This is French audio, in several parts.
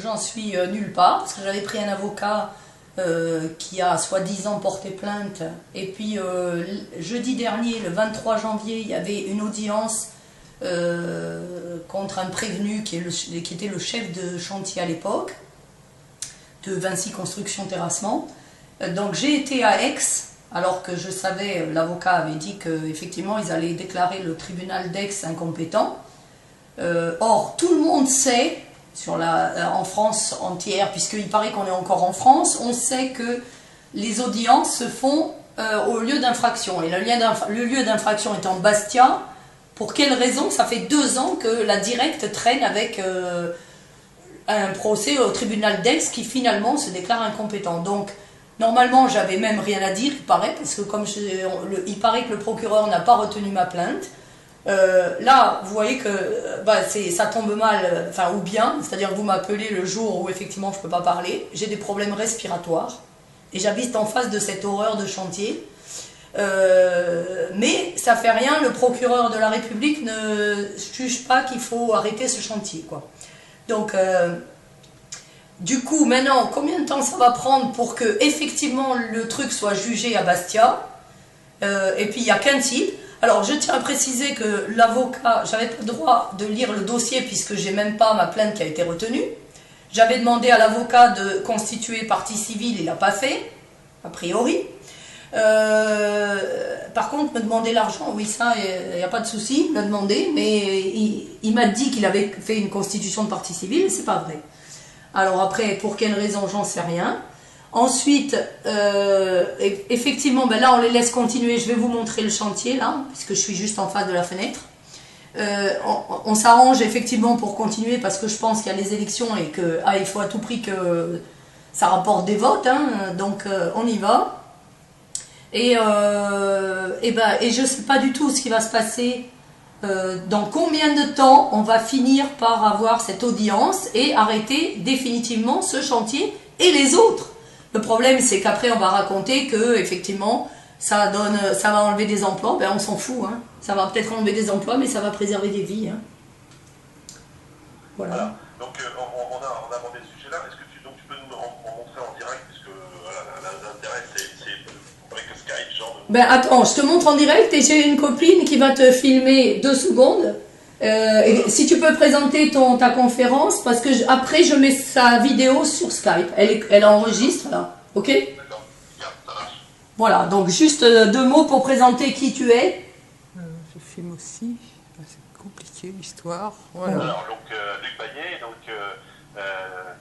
J'en suis nulle part, parce que j'avais pris un avocat qui a soi-disant porté plainte. Et puis jeudi dernier, le 23 janvier, il y avait une audience contre un prévenu qui était le chef de chantier à l'époque, de Vinci Construction Terrassement. Donc j'ai été à Aix, alors que je savais, l'avocat avait dit qu'effectivement ils allaient déclarer le tribunal d'Aix incompétent. Or, tout le monde sait, en France entière, puisqu'il paraît qu'on est encore en France, on sait que les audiences se font au lieu d'infraction. Et le lieu d'infraction étant Bastia, pour quelle raison? Ça fait 2 ans que la Directe traîne avec un procès au tribunal d'Aix qui finalement se déclare incompétent. Donc, normalement, j'avais même rien à dire, il paraît, parce que comme il paraît que le procureur n'a pas retenu ma plainte. Là, vous voyez que ça tombe mal, enfin ou bien, c'est-à-dire que vous m'appelez le jour où effectivement je ne peux pas parler, j'ai des problèmes respiratoires et j'habite en face de cette horreur de chantier. Mais ça fait rien, le procureur de la République ne juge pas qu'il faut arrêter ce chantier, quoi. Donc, du coup, maintenant, combien de temps ça va prendre pour que effectivement le truc soit jugé à Bastia? Et puis il n'y a qu'un type. Alors, je tiens à préciser que l'avocat, j'avais pas le droit de lire le dossier puisque j'ai même pas ma plainte qui a été retenue. J'avais demandé à l'avocat de constituer partie civile, il l'a pas fait, a priori. Par contre, me demander l'argent, oui, ça, il n'y a pas de souci, il m'a demandé, mais il m'a dit qu'il avait fait une constitution de partie civile, et c'est pas vrai. Alors après, pour quelle raison, j'en sais rien. Ensuite, effectivement, là on les laisse continuer, je vais vous montrer le chantier là, puisque je suis juste en face de la fenêtre. On s'arrange effectivement pour continuer parce que je pense qu'il y a les élections et qu'il faut à tout prix que ça rapporte des votes, hein, donc on y va. Et je ne sais pas du tout ce qui va se passer, dans combien de temps on va finir par avoir cette audience et arrêter définitivement ce chantier et les autres. Le problème, c'est qu'après, on va raconter que effectivement, ça va enlever des emplois. Ben, on s'en fout. Hein. Ça va peut-être enlever des emplois, mais ça va préserver des vies. Hein. Voilà. Donc, on a abordé ce sujet-là. Est-ce que tu peux nous en montrer en direct? Puisque l'intérêt, c'est avec le Skype, genre. Ben, attends, je te montre en direct et j'ai une copine qui va te filmer 2 secondes. Et si tu peux présenter ta conférence, parce que après je mets sa vidéo sur Skype, elle enregistre là, ok? D'accord, ça marche. Voilà, donc juste 2 mots pour présenter qui tu es. Je filme aussi, c'est compliqué l'histoire. Voilà. Alors donc Luc Bagnet,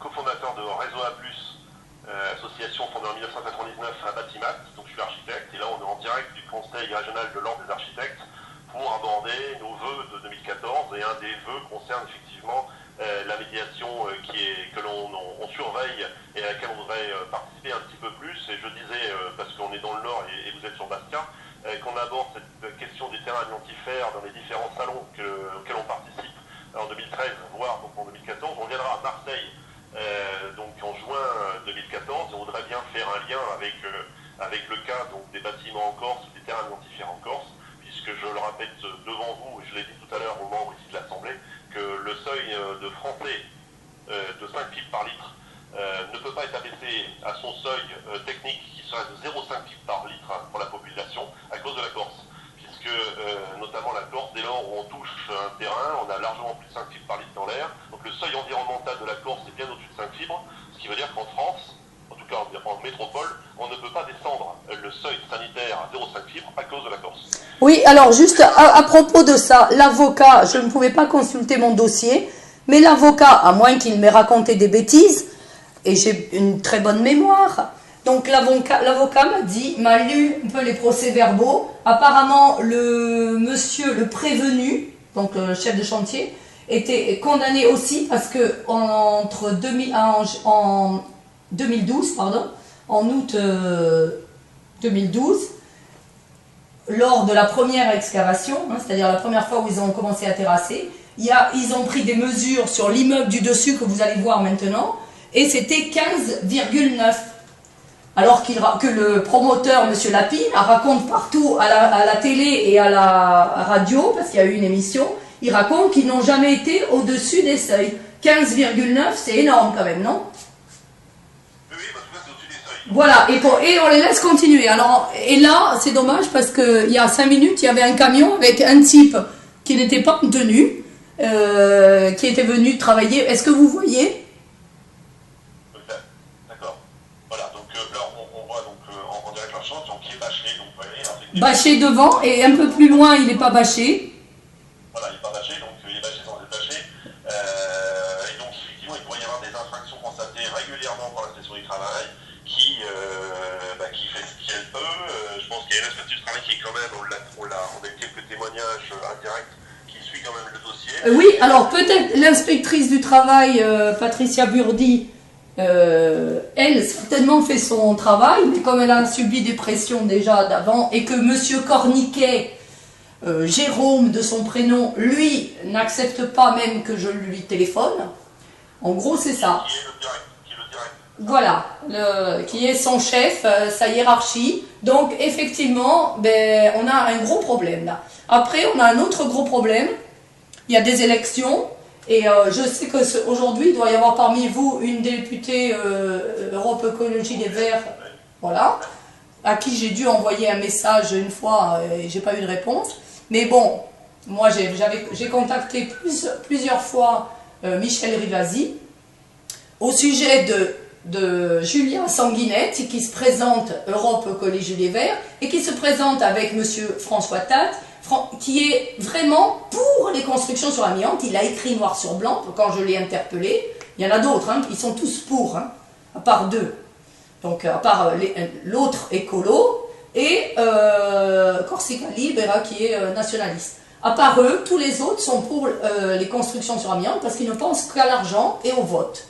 cofondateur de Réseau A+, association fondée en 1999 à Batimat, donc je suis architecte et là on est en direct du Conseil régional de l'Ordre des architectes pour aborder nos vœux de 2014 et un des vœux concerne effectivement la médiation que l'on surveille et à laquelle on voudrait participer un petit peu plus. Et je disais, parce qu'on est dans le Nord et vous êtes sur Bastia, qu'on aborde cette question des terrains identitaires dans les différents salons auxquels on participe en 2013, voire donc en 2014. On viendra à Marseille donc en juin 2014 et on voudrait bien faire un lien avec le cas donc, des bâtiments en Corse, des terrains identitaires en Corse, puisque je le répète devant vous, et je l'ai dit tout à l'heure aux membres ici de l'Assemblée, que le seuil de français de 5 fibres par litre ne peut pas être abaissé à son seuil technique qui serait de 0,5 fibres par litre pour la population à cause de la Corse. Puisque notamment la Corse, dès lors où on touche un terrain, on a largement plus de 5 fibres par litre dans l'air. Donc le seuil environnemental de la Corse est bien au-dessus de 5 fibres, ce qui veut dire qu'en France, en tout cas en métropole, on ne peut pas descendre le seuil sanitaire à 0,5 fibres à cause de la Corse. Oui, alors juste à propos de ça, l'avocat, je ne pouvais pas consulter mon dossier, mais l'avocat, à moins qu'il m'ait raconté des bêtises, et j'ai une très bonne mémoire, donc l'avocat m'a lu un peu les procès-verbaux. Apparemment, le prévenu, donc le chef de chantier, était condamné aussi parce que en 2012, en août 2012, lors de la première excavation, hein, c'est-à-dire la première fois où ils ont commencé à terrasser, ils ont pris des mesures sur l'immeuble du dessus que vous allez voir maintenant, et c'était 15,9. Alors que le promoteur, M. Lapine, raconte partout à la télé et à la radio, parce qu'il y a eu une émission, ils racontent qu'ils n'ont jamais été au-dessus des seuils. 15,9, c'est énorme quand même, non? Oui, parce que là, c'est au-dessus des seuils. Voilà, et on les laisse continuer. Alors, et là, c'est dommage parce qu'il y a 5 minutes, il y avait un camion avec un type qui n'était pas en tenue, qui était venu travailler. Est-ce que vous voyez? D'accord. Voilà, donc là, on voit donc, en direct la chance, donc qui est bâché. Donc, vous voyez, bâché devant, et un peu plus loin, il n'est pas bâché. Voilà, il n'est pas bâché, donc il est bâché sans être bâché. Et donc, effectivement, il pourrait y avoir des infractions constatées régulièrement par la station du travail qui fait ce qu'elle peut. Je pense qu'il y a une inspectrice du travail qui est quand même, on a eu quelques témoignages indirects qui suit quand même le dossier. Oui, alors peut-être l'inspectrice du travail, Patricia Burdi, elle certainement fait son travail, mais comme elle a subi des pressions déjà d'avant et que monsieur Corniquet, Jérôme de son prénom, lui n'accepte pas même que je lui téléphone, en gros c'est ça. Qui est le direct. Voilà, qui est son chef, sa hiérarchie. Donc effectivement, ben, on a un gros problème là. Après, on a un autre gros problème. Il y a des élections. Et je sais qu'aujourd'hui, il doit y avoir parmi vous une députée Europe Écologie Les Verts, voilà, à qui j'ai dû envoyer un message une fois et j'ai pas eu de réponse. Mais bon, moi j'ai contacté plusieurs fois Michel Rivasi au sujet de Julien Sanguinette qui se présente Europe Écologie Les Verts et qui se présente avec monsieur François Tate, qui est vraiment pour les constructions sur amiante. Il a écrit noir sur blanc quand je l'ai interpellé. Il y en a d'autres, hein, ils sont tous pour, hein, à part deux. Donc à part l'autre écolo et Corsica Libera qui est nationaliste. À part eux, tous les autres sont pour les constructions sur amiante parce qu'ils ne pensent qu'à l'argent et au vote.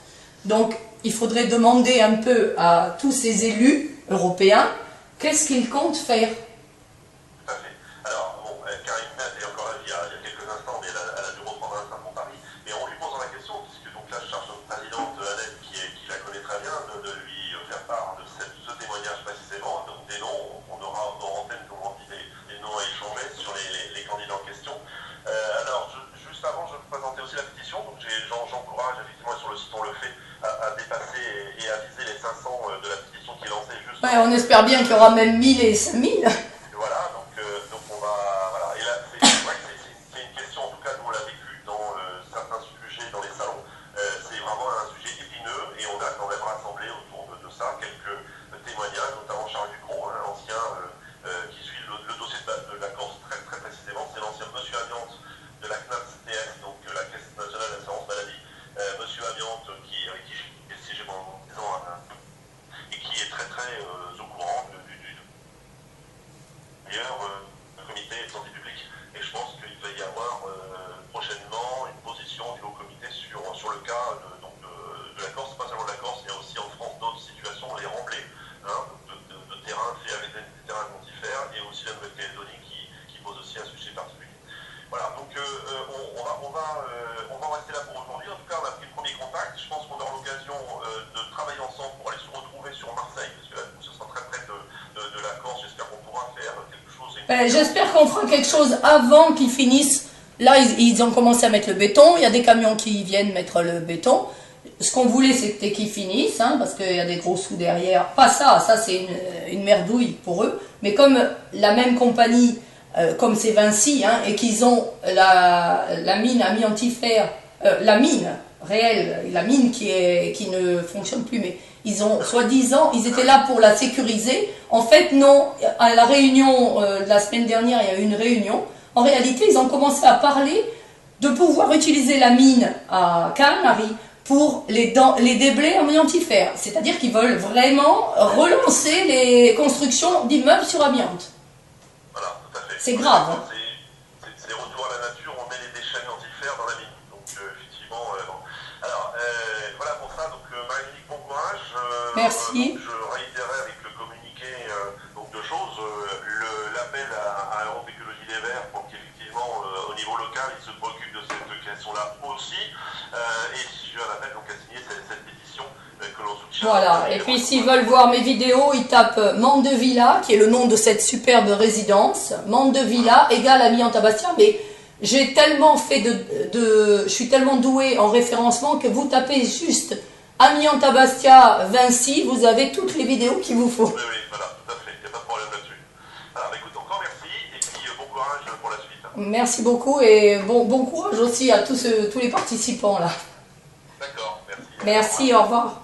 Donc il faudrait demander un peu à tous ces élus européens qu'est-ce qu'ils comptent faire. Tout à fait. Alors, bon, Karine Mette est encore là il y a quelques instants, mais elle a dû reprendre un certain Paris. Mais en lui posant la question, puisque donc la charge de présidente Annette, qui la connaît très bien, de lui faire part de ce témoignage précisément. Donc des noms, on aura dans antenne, comme on dit, des noms à échanger sur les candidats en question. Alors, juste avant, je vais vous présenter aussi la pétition. Donc j'encourage effectivement sur le site, on le fait, à dépasser et à viser les 500 de la pétition qui est lancée juste. Ouais, on espère bien qu'il y aura même 1000 et 5000. Voilà, donc on va. Voilà. Et là, c'est vrai que c'est une question, en tout cas, nous on l'a vécu dans certains sujets dans les salons. C'est vraiment un sujet épineux et on a quand même rassemblé autour de ça quelques témoignages, notamment Charles Ducrot, hein, l'ancien qui suit le dossier de la Corse très, très précisément. C'est l'ancien monsieur Amiante de la CNAPS-TS, donc la Caisse nationale d'assurance maladie. Monsieur Amiante avec qui j'ai siégé pendant 10 ans et qui est très très au courant du comité de santé publique. Et je pense qu'il va y avoir prochainement une position du haut comité sur le cas de la Corse, pas seulement de la Corse, il y a aussi en France d'autres situations, les remblais, hein, de terrain faits avec des terrains contifères, et aussi la Nouvelle-Calédonie qui pose aussi un sujet particulier. Voilà, donc on va en rester là pour aujourd'hui. En tout cas, on a pris le premier contact. Je pense qu'on aura l'occasion de travailler ensemble pour aller se retrouver sur Marseille, parce que là, ce sera très près de la Corse. J'espère qu'on pourra faire quelque chose. J'espère qu'on fera quelque chose avant qu'ils finissent. Là, ils ont commencé à mettre le béton. Il y a des camions qui viennent mettre le béton. Ce qu'on voulait, c'était qu'ils finissent, hein, parce qu'il y a des gros sous derrière. Pas ça c'est une merdouille pour eux. Mais comme la même compagnie, comme c'est Vinci, hein, et qu'ils ont la mine amiantifère, la mine réelle, la mine qui ne fonctionne plus, mais ils ont, soi-disant, ils étaient là pour la sécuriser. En fait, non, à la réunion, la semaine dernière, il y a eu une réunion. En réalité, ils ont commencé à parler de pouvoir utiliser la mine à Canary pour les déblais amiantifères. C'est-à-dire qu'ils veulent vraiment relancer les constructions d'immeubles sur amiante. Voilà, tout à fait. C'est grave. Hein. C'est retour à la nature, on met les déchets amiantifères dans la mine. Donc, effectivement, bon. Alors, voilà pour ça. Donc, Marie-Monique, bon courage. Merci. Je réitérais avec le communiqué donc deux choses. L'appel à Europe Écologie Les Verts pour qu'effectivement, au niveau local, ils se préoccupent de cette question-là aussi. Et si je un appel donc à signer cette pétition que l'on soutient. Voilà, et puis s'ils veulent voir mes vidéos, ils tapent Mandevilla, qui est le nom de cette superbe résidence. Mandevilla égale amiante à Bastia, mais J'ai tellement fait je suis tellement douée en référencement que vous tapez juste Amiante Bastia Vinci, vous avez toutes les vidéos qu'il vous faut. Oui, oui, voilà, tout à fait, il n'y a pas de problème là-dessus. Alors, écoute, encore merci, et puis bon courage pour la suite. Merci beaucoup et bon courage aussi à tous les participants là. D'accord, merci. Merci, au revoir.